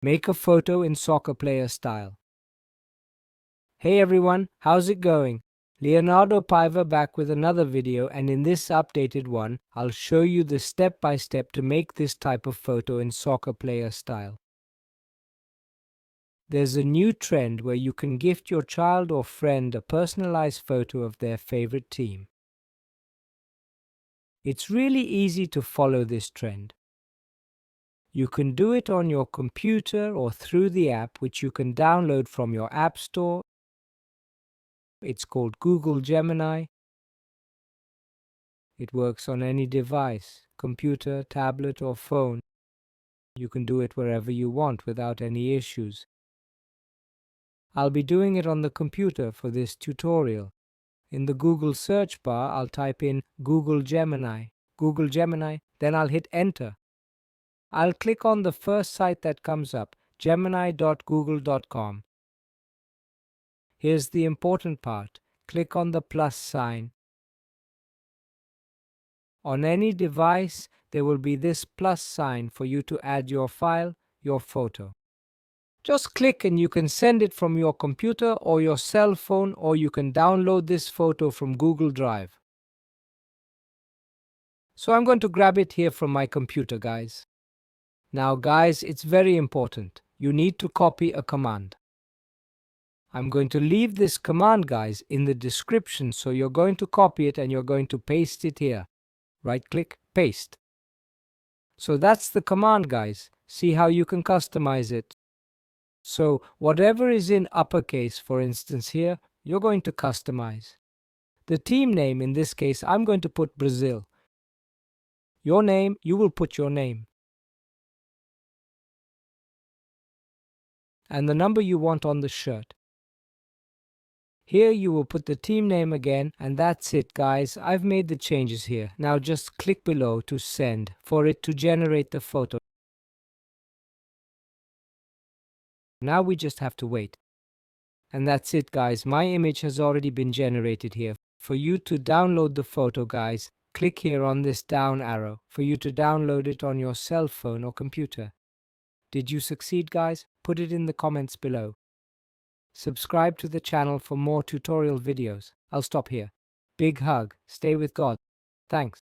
Make a photo in soccer player style. Hey everyone, how's it going? Leonardo Paiva back with another video, and in this updated one, I'll show you the step-by-step to make this type of photo in soccer player style. There's a new trend where you can gift your child or friend a personalized photo of their favorite team. It's really easy to follow this trend. You can do it on your computer or through the app which you can download from your app store. It's called Google Gemini. It works on any device, computer, tablet or phone. You can do it wherever you want without any issues. I'll be doing it on the computer for this tutorial. In the Google search bar, I'll type in Google Gemini, then I'll hit enter. I'll click on the first site that comes up, gemini.google.com. Here's the important part. Click on the plus sign. On any device, there will be this plus sign for you to add your file, your photo. Just click and you can send it from your computer or your cell phone, or you can download this photo from Google Drive. So I'm going to grab it here from my computer, guys. Now guys, it's very important. You need to copy a command. I'm going to leave this command, guys, in the description, so you're going to copy it and you're going to paste it here. Right-click, paste. So that's the command, guys. See how you can customize it. So whatever is in uppercase, for instance here, you're going to customize. The team name, in this case, I'm going to put Brazil. Your name, you will put your name. And the number you want on the shirt. Here you will put the team name again, and that's it, guys. I've made the changes here. Now just click below to send for it to generate the photo. Now we just have to wait. And that's it, guys. My image has already been generated here. For you to download the photo, guys, click here on this down arrow for you to download it on your cell phone or computer. Did you succeed, guys? Put it in the comments below. Subscribe to the channel for more tutorial videos. I'll stop here. Big hug. Stay with God. Thanks.